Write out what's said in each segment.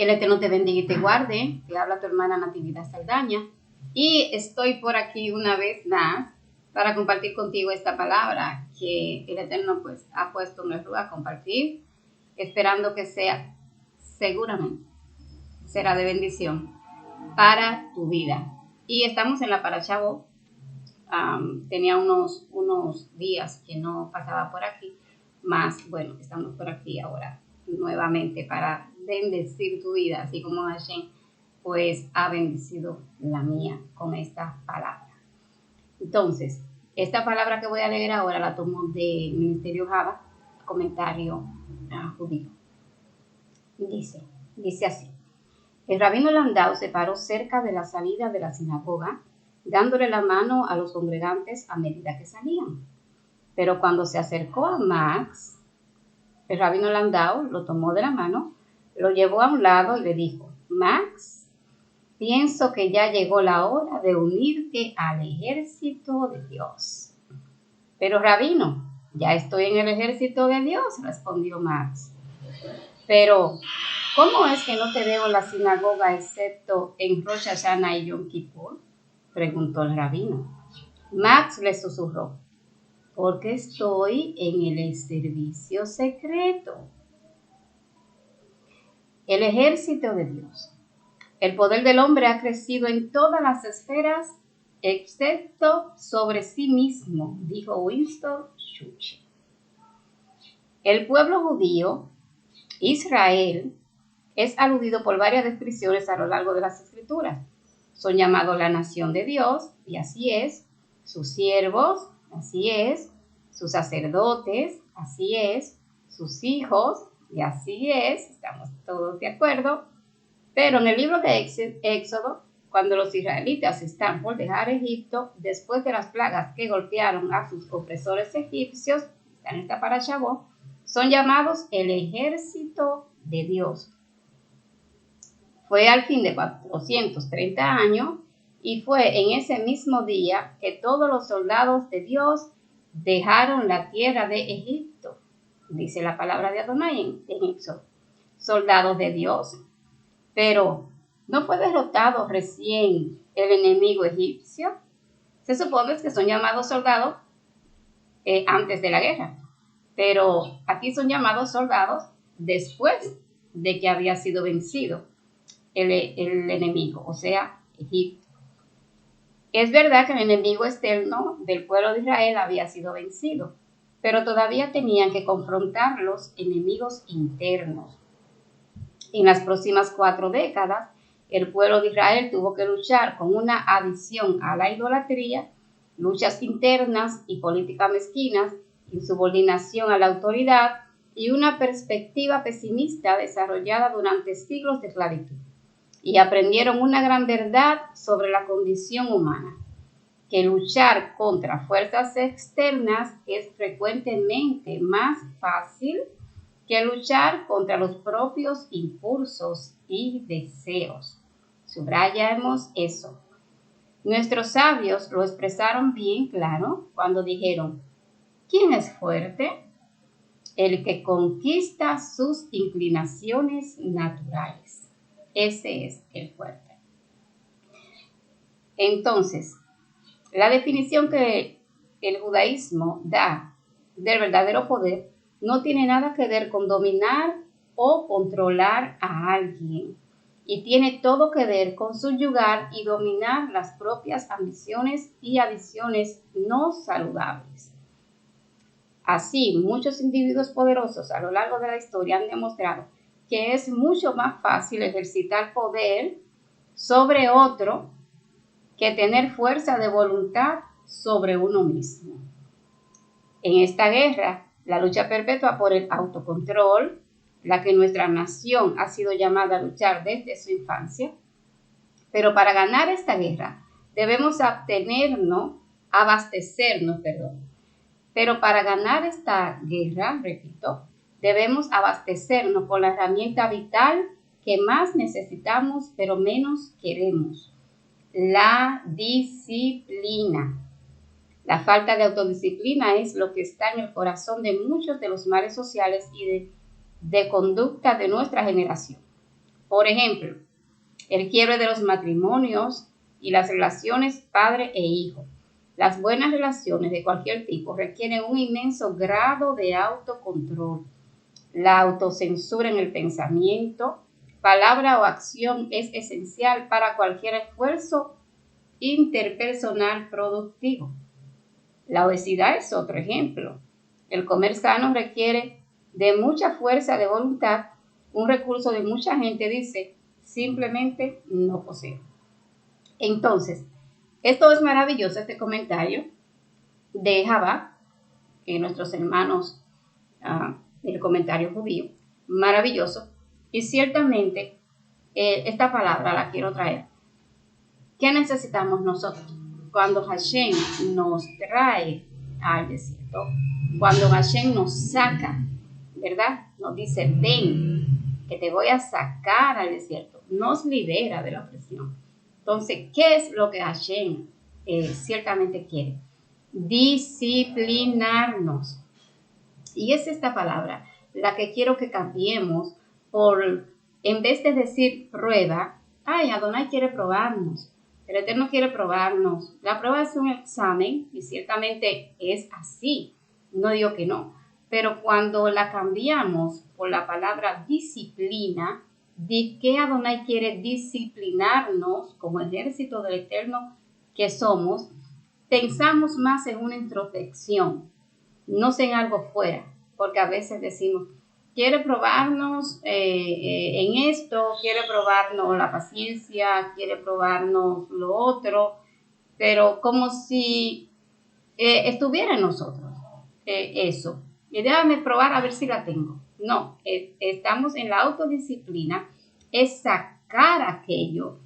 El Eterno te bendiga y te guarde. Te habla tu hermana Natividad Saldaña. Y estoy por aquí una vez más para compartir contigo esta palabra que el Eterno pues ha puesto en el ruach a compartir, esperando que sea, seguramente, será de bendición para tu vida. Y estamos en la Parashá Bo. Tenía unos días que no pasaba por aquí, más bueno, estamos por aquí ahora nuevamente para bendecir tu vida, así como Hashem pues ha bendecido la mía con esta palabra. Entonces, esta palabra que voy a leer ahora la tomo del Ministerio Java, comentario judío. Dice así: el rabino Landau se paró cerca de la salida de la sinagoga, dándole la mano a los congregantes a medida que salían. Pero cuando se acercó a Max, el rabino Landau lo tomó de la mano, lo llevó a un lado y le dijo: Max, pienso que ya llegó la hora de unirte al ejército de Dios. Pero rabino, ya estoy en el ejército de Dios, respondió Max. Pero, ¿cómo es que no te veo en la sinagoga excepto en Rosh Hashanah y Yom Kippur?, preguntó el rabino. Max le susurró: porque estoy en el servicio secreto. El ejército de Dios. El poder del hombre ha crecido en todas las esferas, excepto sobre sí mismo, dijo Winston Churchill. El pueblo judío, Israel, es aludido por varias descripciones a lo largo de las Escrituras. Son llamados la nación de Dios, y así es, sus siervos, así es, sus sacerdotes, así es, sus hijos, y así es, estamos todos de acuerdo. Pero en el libro de Éxodo, cuando los israelitas están por dejar Egipto, después de las plagas que golpearon a sus opresores egipcios, están en esta Parashá Bo, son llamados el ejército de Dios. Fue al fin de 430 años y fue en ese mismo día que todos los soldados de Dios dejaron la tierra de Egipto. Dice la palabra de Adonai en Éxodo. Soldados de Dios. Pero, ¿no fue derrotado recién el enemigo egipcio? Se supone que son llamados soldados antes de la guerra. Pero aquí son llamados soldados después de que había sido vencido el enemigo, o sea, Egipto. Es verdad que el enemigo externo del pueblo de Israel había sido vencido, pero todavía tenían que confrontar los enemigos internos. En las próximas 4 décadas, el pueblo de Israel tuvo que luchar con una adicción a la idolatría, luchas internas y políticas mezquinas, insubordinación a la autoridad y una perspectiva pesimista desarrollada durante siglos de esclavitud. Y aprendieron una gran verdad sobre la condición humana, que luchar contra fuerzas externas es frecuentemente más fácil que luchar contra los propios impulsos y deseos. Subrayamos eso. Nuestros sabios lo expresaron bien claro cuando dijeron: ¿quién es fuerte? El que conquista sus inclinaciones naturales. Ese es el fuerte. Entonces, la definición que el judaísmo da del verdadero poder no tiene nada que ver con dominar o controlar a alguien, y tiene todo que ver con subyugar y dominar las propias ambiciones y adicciones no saludables. Así, muchos individuos poderosos a lo largo de la historia han demostrado que es mucho más fácil ejercitar poder sobre otro que tener fuerza de voluntad sobre uno mismo. En esta guerra, la lucha perpetua por el autocontrol, la que nuestra nación ha sido llamada a luchar desde su infancia, pero para ganar esta guerra debemos Pero para ganar esta guerra, repito, debemos abastecernos con la herramienta vital que más necesitamos pero menos queremos: la disciplina. La falta de autodisciplina es lo que está en el corazón de muchos de los males sociales y de conducta de nuestra generación. Por ejemplo, el quiebre de los matrimonios y las relaciones padre e hijo. Las buenas relaciones de cualquier tipo requieren un inmenso grado de autocontrol. La autocensura en el pensamiento, palabra o acción es esencial para cualquier esfuerzo interpersonal productivo. La obesidad es otro ejemplo. El comer sano requiere de mucha fuerza de voluntad, un recurso de mucha gente dice, simplemente no poseo. Entonces, esto es maravilloso, este comentario de Jabá, nuestros hermanos del comentario judío, maravilloso. Y ciertamente, esta palabra la quiero traer. ¿Qué necesitamos nosotros? Cuando Hashem nos trae al desierto, cuando Hashem nos saca, ¿verdad? Nos dice, ven, que te voy a sacar al desierto, nos libera de la opresión. Entonces, ¿qué es lo que Hashem ciertamente quiere? Disciplinarnos. Y es esta palabra la que quiero que cambiemos por, en vez de decir prueba, ay, Adonai quiere probarnos, el Eterno quiere probarnos. La prueba es un examen y ciertamente es así, no digo que no, pero cuando la cambiamos por la palabra disciplina, ¿de qué Adonai quiere disciplinarnos como ejército del Eterno que somos? Pensamos más en una introspección, no sé en algo fuera, porque a veces decimos, quiere probarnos en esto, quiere probarnos la paciencia, quiere probarnos lo otro, pero como si estuviera en nosotros eso. Y déjame probar a ver si la tengo. No, estamos en la autodisciplina, es sacar aquello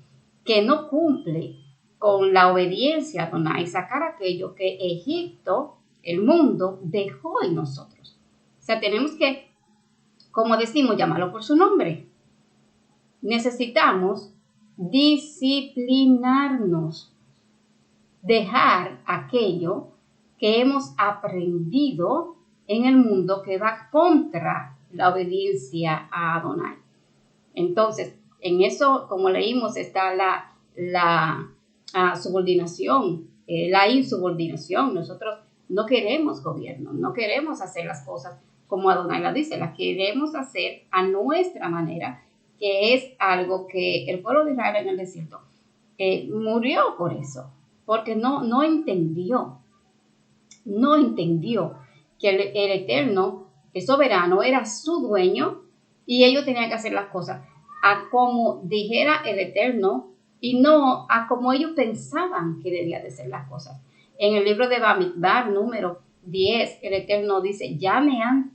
que no cumple con la obediencia a Adonai, sacar aquello que Egipto, el mundo, dejó en nosotros. O sea, tenemos que, como decimos, llamarlo por su nombre. Necesitamos disciplinarnos, dejar aquello que hemos aprendido en el mundo que va contra la obediencia a Adonai. Entonces, en eso, como leímos, está la subordinación, la insubordinación. Nosotros no queremos gobierno, no queremos hacer las cosas como Adonai la dice, las queremos hacer a nuestra manera, que es algo que el pueblo de Israel en el desierto murió por eso, porque no entendió que el Eterno, el soberano, era su dueño y ellos tenían que hacer las cosas a como dijera el Eterno y no a como ellos pensaban que debían de ser las cosas. En el libro de Bamidbar, número 10, el Eterno dice, ya me han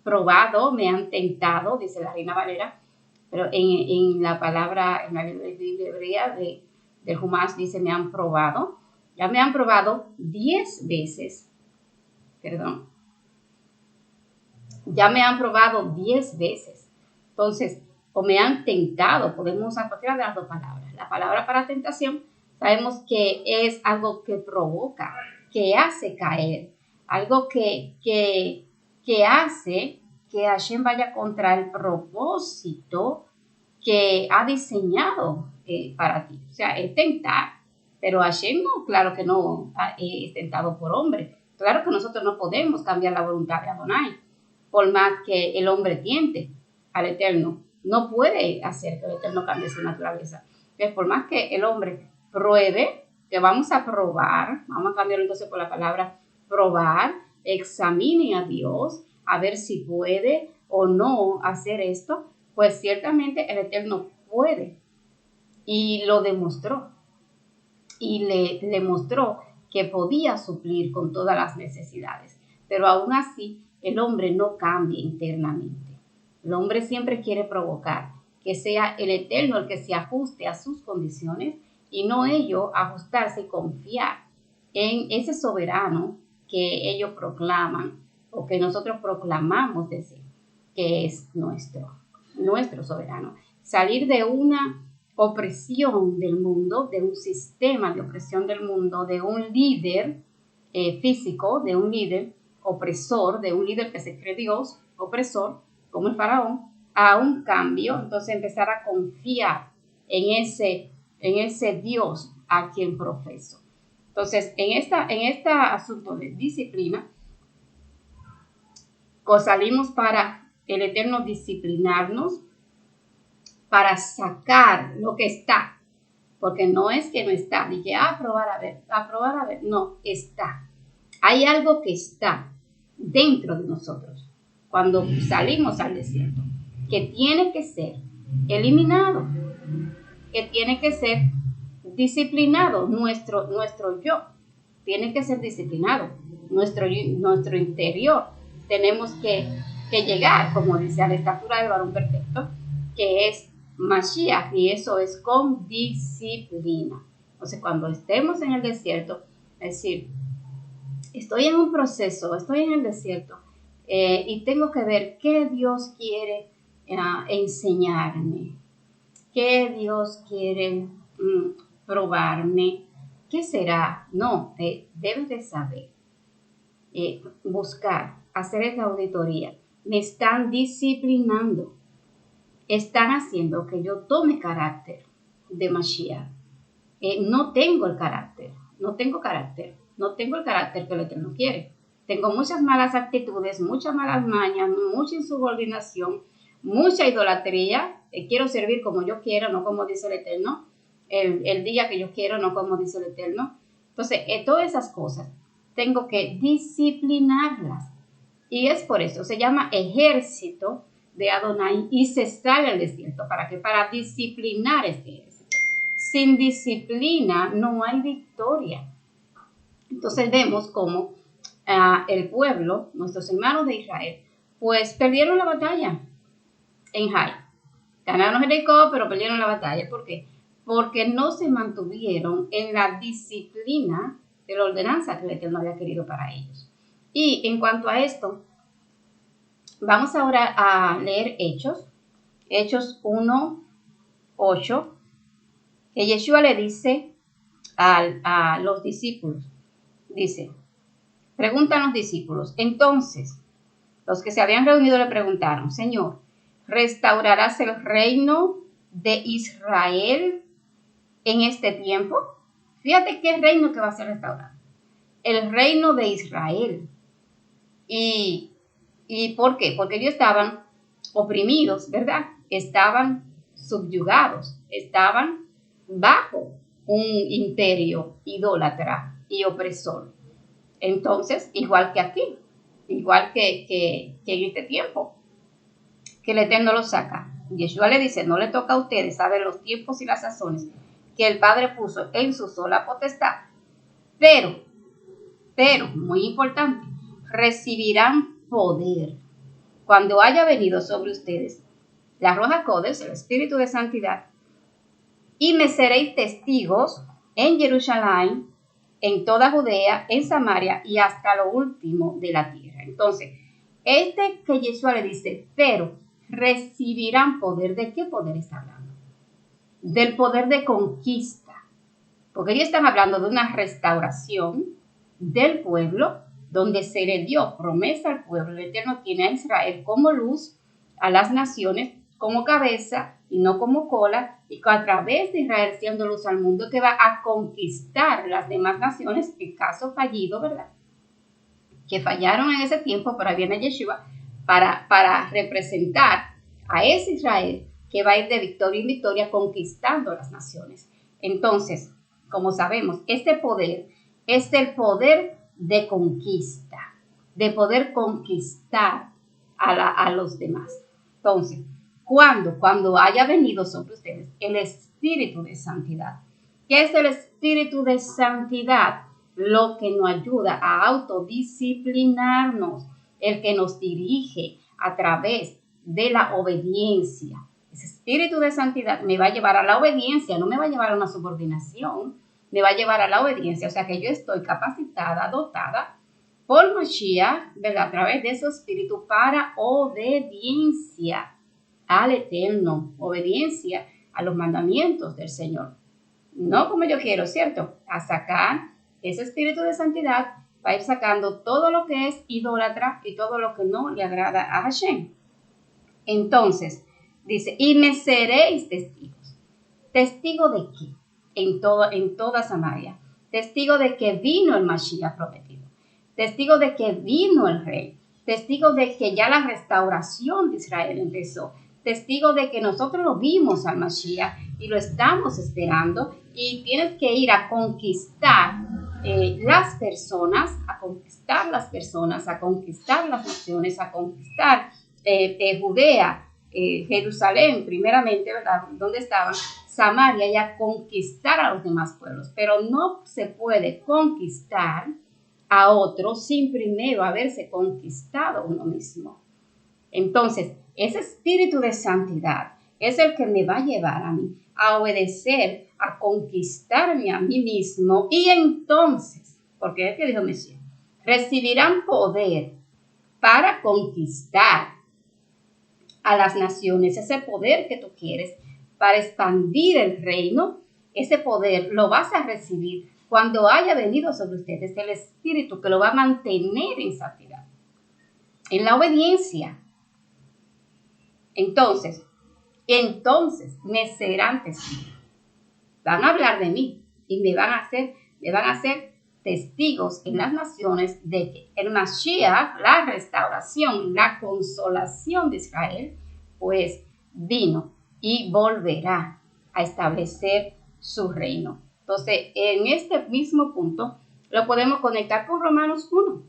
probado, me han tentado, dice la Reina Valera, pero en la palabra, en la Biblia hebrea del Humás dice, me han probado, ya me han probado 10 veces, perdón, ya me han probado 10 veces. Entonces, o me han tentado, podemos usar cualquiera de las dos palabras. La palabra para tentación, sabemos que es algo que provoca, que hace caer, algo que hace que Hashem vaya contra el propósito que ha diseñado para ti. O sea, es tentar, pero Hashem no, claro que no es tentado por hombre. Claro que nosotros no podemos cambiar la voluntad de Adonai, por más que el hombre tiente al Eterno. No puede hacer que el Eterno cambie su naturaleza. Entonces, por más que el hombre pruebe, que vamos a probar, vamos a cambiar entonces por la palabra probar, examine a Dios, a ver si puede o no hacer esto, pues ciertamente el Eterno puede. Y lo demostró. Y le mostró que podía suplir con todas las necesidades. Pero aún así, el hombre no cambia internamente. El hombre siempre quiere provocar que sea el Eterno el que se ajuste a sus condiciones y no ellos ajustarse y confiar en ese soberano que ellos proclaman o que nosotros proclamamos decir que es nuestro soberano. Salir de una opresión del mundo, de un sistema de opresión del mundo, de un líder físico, de un líder opresor, de un líder que se cree Dios, opresor, como el faraón, a un cambio, entonces empezar a confiar en ese Dios a quien profeso. Entonces, en este asunto de disciplina, salimos para el Eterno disciplinarnos, para sacar lo que está, porque no es que no está, dije, probar a ver, no, está. Hay algo que está dentro de nosotros cuando salimos al desierto, que tiene que ser eliminado, que tiene que ser disciplinado, nuestro yo tiene que ser disciplinado, nuestro interior, tenemos que llegar, como dice, a la estatura del varón perfecto, que es Mashiach, y eso es con disciplina. Entonces, cuando estemos en el desierto, es decir, estoy en un proceso, estoy en el desierto, y tengo que ver qué Dios quiere enseñarme, qué Dios quiere probarme, qué será. No, debes de saber, buscar, hacer esa auditoría. Me están disciplinando, están haciendo que yo tome carácter de Mashiach. No tengo el carácter que el Eterno quiere. Tengo muchas malas actitudes, muchas malas mañas, mucha insubordinación, mucha idolatría. Quiero servir como yo quiero, no como dice el Eterno. El día que yo quiero, no como dice el Eterno. Entonces, todas esas cosas tengo que disciplinarlas. Y es por eso, se llama ejército de Adonai y se sale al desierto. ¿Para qué? Para disciplinar este ejército. Sin disciplina no hay victoria. Entonces vemos cómo el pueblo, nuestros hermanos de Israel, pues perdieron la batalla en Jai. Ganaron Jericó, pero perdieron la batalla. ¿Por qué? Porque no se mantuvieron en la disciplina de la ordenanza que el Eterno había querido para ellos. Y en cuanto a esto, vamos ahora a leer Hechos 1:8, que Yeshua le dice a los discípulos, dice, preguntan los discípulos, entonces los que se habían reunido le preguntaron, Señor, ¿restaurarás el reino de Israel en este tiempo? Fíjate qué reino que va a ser restaurado. El reino de Israel. ¿Y por qué? Porque ellos estaban oprimidos, ¿verdad? Estaban subyugados, estaban bajo un imperio idólatra y opresor. Entonces, igual que aquí, igual que en este tiempo, que el Eterno los saca. Yeshua le dice, no le toca a ustedes saber los tiempos y las sazones que el Padre puso en su sola potestad. Pero, muy importante, recibirán poder cuando haya venido sobre ustedes la Ruach HaKodesh, el Espíritu de Santidad, y me seréis testigos en Jerusalén, en toda Judea, en Samaria y hasta lo último de la tierra. Entonces, que Yeshua le dice, pero recibirán poder. ¿De qué poder está hablando? Del poder de conquista, porque ellos están hablando de una restauración del pueblo, donde se le dio promesa al pueblo. El Eterno tiene a Israel como luz, a las naciones como cabeza y no como cola, y que a través de Israel siendo luz al mundo, que va a conquistar las demás naciones, el caso fallido, ¿verdad? Que fallaron en ese tiempo, pero ahí viene Yeshua para representar a ese Israel que va a ir de victoria en victoria conquistando las naciones. Entonces, como sabemos, este poder es el poder de conquista, de poder conquistar a los demás. Entonces, cuando haya venido sobre ustedes el Espíritu de Santidad. ¿Qué es el Espíritu de Santidad? Lo que nos ayuda a autodisciplinarnos, el que nos dirige a través de la obediencia. Ese Espíritu de Santidad me va a llevar a la obediencia, no me va a llevar a una subordinación, me va a llevar a la obediencia. O sea que yo estoy capacitada, dotada por Mashiach, ¿verdad? A través de su Espíritu para obediencia al Eterno, obediencia a los mandamientos del Señor. No como yo quiero, ¿cierto? A sacar ese Espíritu de Santidad, va a ir sacando todo lo que es idólatra y todo lo que no le agrada a Hashem. Entonces, Dice, y me seréis testigos. ¿Testigo de qué? En toda Samaria. Testigo de que vino el Mashiach prometido. Testigo de que vino el rey. Testigo de que ya la restauración de Israel empezó. Testigo de que nosotros lo vimos al Mashiach y lo estamos esperando. Y tienes que ir a conquistar las personas, a conquistar las naciones, a conquistar Judea, Jerusalén, primeramente, ¿verdad? ¿Dónde estaban? Samaria, y a conquistar a los demás pueblos. Pero no se puede conquistar a otros sin primero haberse conquistado uno mismo. Entonces, ese espíritu de santidad es el que me va a llevar a mí a obedecer, a conquistarme a mí mismo, y entonces, porque es que dijo Mesías, recibirán poder para conquistar a las naciones. Ese poder que tú quieres para expandir el reino, ese poder lo vas a recibir cuando haya venido sobre ustedes el Espíritu que lo va a mantener en santidad, en la obediencia. Entonces me serán testigos. Van a hablar de mí y me van a hacer testigos en las naciones de que el Mashiach, la restauración, la consolación de Israel, pues vino y volverá a establecer su reino. Entonces, en este mismo punto lo podemos conectar con Romanos 1.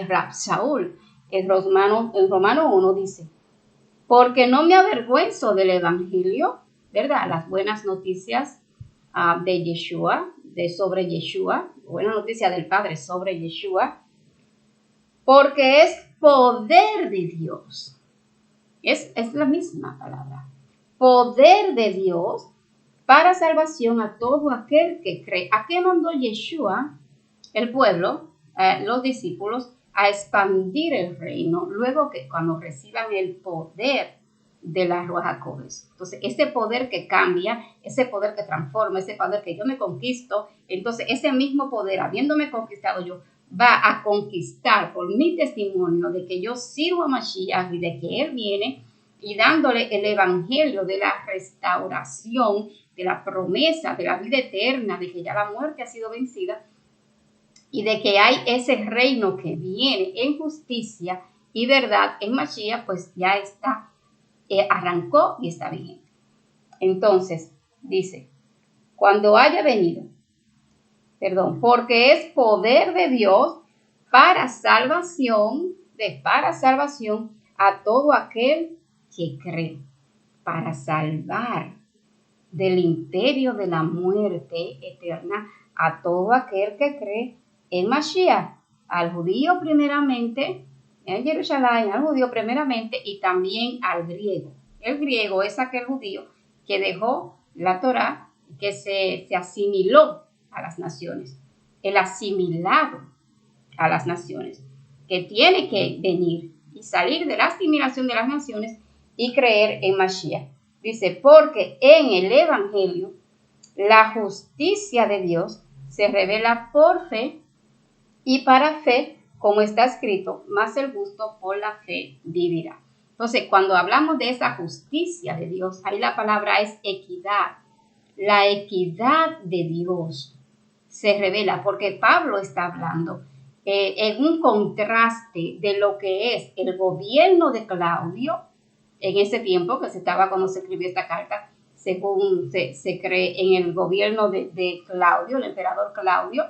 Rab Shaul, en Romano 1 dice, porque no me avergüenzo del evangelio, ¿verdad? Las buenas noticias de Yeshua, sobre Yeshua, buena noticia del Padre sobre Yeshua, porque es poder de Dios. Es la misma palabra. Poder de Dios para salvación a todo aquel que cree. ¿A qué mandó Yeshua, el pueblo, los discípulos, a expandir el reino luego que cuando reciban el poder de la Ruach HaKodesh? Entonces, ese poder que cambia, ese poder que transforma, ese poder que yo me conquisto, entonces ese mismo poder, habiéndome conquistado yo, va a conquistar por mi testimonio de que yo sirvo a Mashiach y de que Él viene, y dándole el evangelio de la restauración, de la promesa, de la vida eterna, de que ya la muerte ha sido vencida, y de que hay ese reino que viene en justicia y verdad en Mashiach, pues ya está, arrancó y está vigente. Entonces, dice, cuando haya venido, porque es poder de Dios para salvación a todo aquel que cree, para salvar del imperio de la muerte eterna a todo aquel que cree en Mashiach, al judío primeramente, en Jerusalén, al judío primeramente, y también al griego. El griego es aquel judío que dejó la Torá, que se asimiló a las naciones, el asimilado a las naciones, que tiene que venir y salir de la asimilación de las naciones y creer en Mashiach. Dice, porque en el evangelio la justicia de Dios se revela por fe y para fe, como está escrito, más el justo por la fe vivirá. Entonces, cuando hablamos de esa justicia de Dios, ahí la palabra es equidad. La equidad de Dios se revela porque Pablo está hablando en un contraste de lo que es el gobierno de Claudio en ese tiempo que se estaba cuando se escribió esta carta, según se cree en el gobierno de Claudio, el emperador Claudio.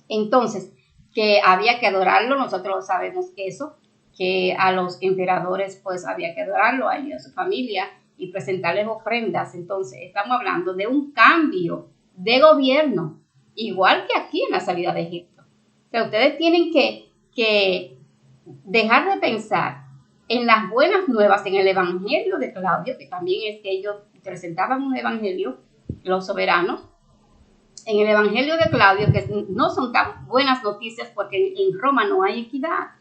Entonces, que había que adorarlo, nosotros sabemos eso, que a los emperadores pues había que adorarlo, a él y a su familia, y presentarles ofrendas. Entonces, estamos hablando de un cambio de gobierno, igual que aquí en la salida de Egipto. O sea, ustedes tienen que dejar de pensar en las buenas nuevas, en el evangelio de Claudio, que también es que ellos presentaban un evangelio, los soberanos, en el evangelio de Claudio, que no son tan buenas noticias porque en Roma no hay equidad,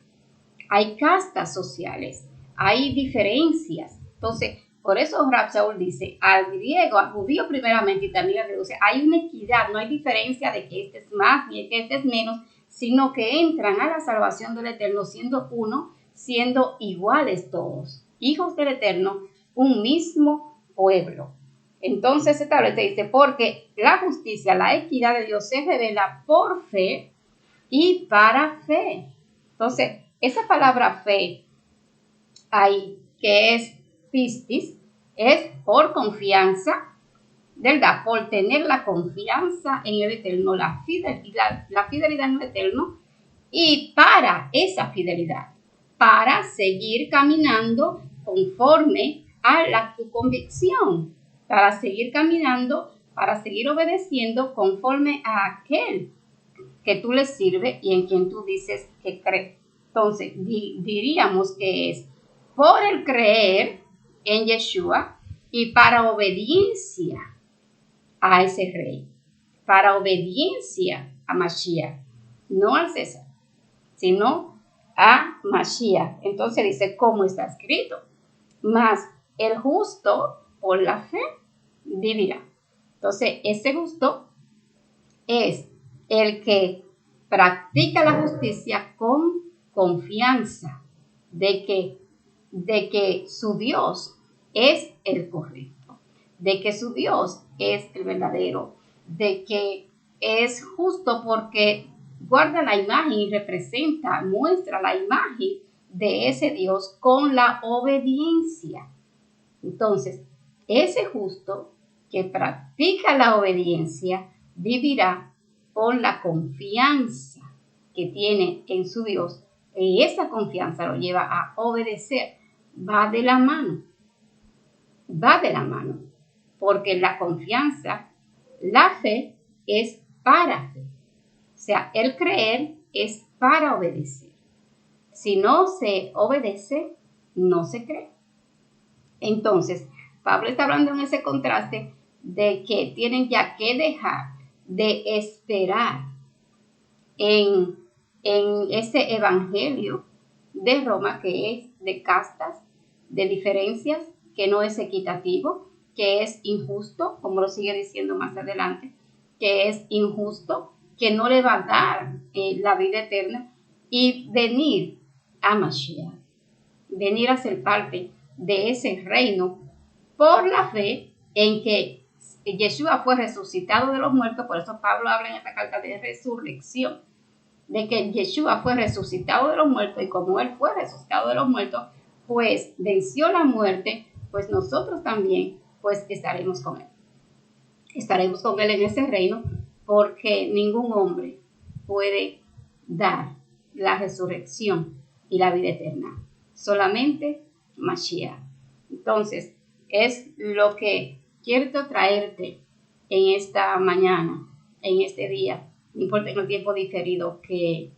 hay castas sociales, hay diferencias. Entonces, por eso Rab Shaul dice, al griego, al judío primeramente y también al griego, o sea, hay una equidad, no hay diferencia de que este es más ni que este es menos, sino que entran a la salvación del Eterno siendo uno, siendo iguales todos. hijos del Eterno, un mismo pueblo. Entonces se establece, dice, porque la justicia, la equidad de Dios se revela por fe y para fe. Entonces, esa palabra fe ahí, que es pistis, es por confianza, ¿verdad? Por tener la confianza en el Eterno, la fidelidad en el Eterno, y para esa fidelidad, para seguir caminando conforme a tu convicción, para seguir caminando, para seguir obedeciendo conforme a aquel que tú le sirves y en quien tú dices que crees. Entonces, diríamos que es por el creer en Yeshua y para obediencia a ese rey, para obediencia a Mashiach, no al César, sino a Mashiach. Entonces dice, como está escrito, mas el justo por la fe vivirá. Entonces, ese justo es el que practica la justicia con confianza de que su Dios es el correcto, de que su Dios es el verdadero, de que es justo porque guarda la imagen y muestra la imagen de ese Dios con la obediencia. Entonces, ese justo que practica la obediencia vivirá con la confianza que tiene en su Dios, y esa confianza lo lleva a obedecer. Va de la mano, porque la confianza, la fe es para fe. O sea, el creer es para obedecer. Si no se obedece, no se cree. Entonces, Pablo está hablando en ese contraste de que tienen ya que dejar de esperar en ese evangelio de Roma, que es de castas, de diferencias, que no es equitativo, que es injusto, como lo sigue diciendo más adelante, que es injusto, que no le va a dar la vida eterna, y venir a Mashiach, venir a ser parte de ese reino por la fe en que Yeshua fue resucitado de los muertos. Por eso Pablo habla en esta carta de resurrección, de que Yeshua fue resucitado de los muertos, y como él fue resucitado de los muertos, pues venció la muerte, pues nosotros también pues estaremos con él. Estaremos con él en ese reino, porque ningún hombre puede dar la resurrección y la vida eterna, solamente Mashiach. Entonces, es lo que quiero traerte en esta mañana, en este día, no importa en el tiempo diferido que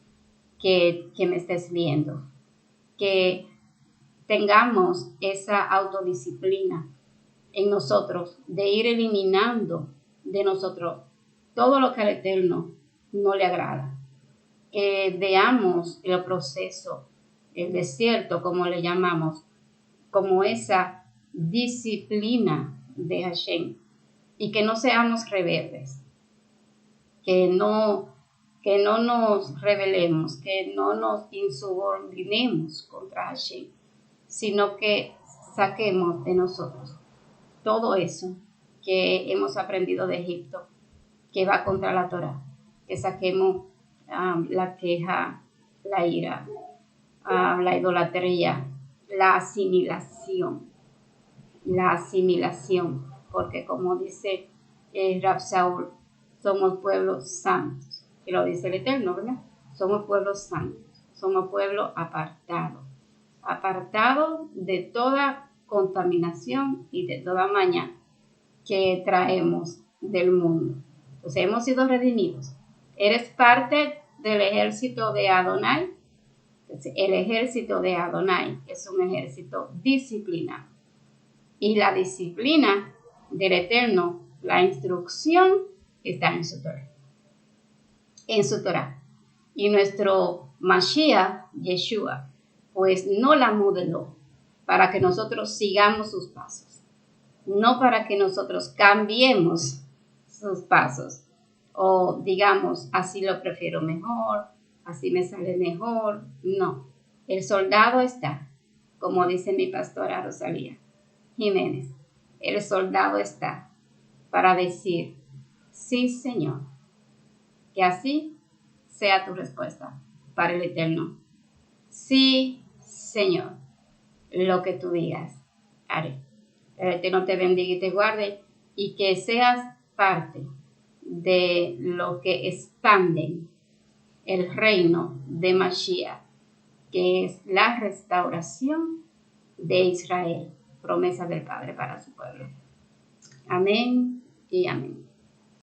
me estés viendo, que tengamos esa autodisciplina en nosotros, de ir eliminando de nosotros todo lo que al Eterno no le agrada. Que veamos el proceso, el desierto, como le llamamos, como esa disciplina de Hashem, y que no seamos rebeldes, que no nos rebelemos, que no nos insubordinemos contra Hashem, sino que saquemos de nosotros todo eso que hemos aprendido de Egipto, que va contra la Torah, que saquemos la queja, la ira, la idolatría, la asimilación, porque como dice Rab Shaul, somos pueblos santos, que lo dice el Eterno, ¿verdad? Somos pueblos santos, somos pueblo apartado de toda contaminación y de toda maña que traemos del mundo. Entonces hemos sido redimidos. Eres parte del ejército de Adonai. Entonces, el ejército de Adonai es un ejército disciplinado. Y la disciplina del Eterno, la instrucción, está en su Torah. En su Torah. Y nuestro Mashiach, Yeshua, pues no la modeló para que nosotros sigamos sus pasos, no para que nosotros cambiemos sus pasos, o digamos, así lo prefiero mejor, así me sale mejor. No, el soldado está como dice mi pastora Rosalía Jiménez, el soldado está para decir, sí, Señor. Que así sea tu respuesta para el Eterno. Sí, Señor, lo que tú digas, haré. El Eterno te bendiga y te guarde y que seas parte de lo que expanden el reino de Mashiach, que es la restauración de Israel, promesa del Padre para su pueblo. Amén y amén.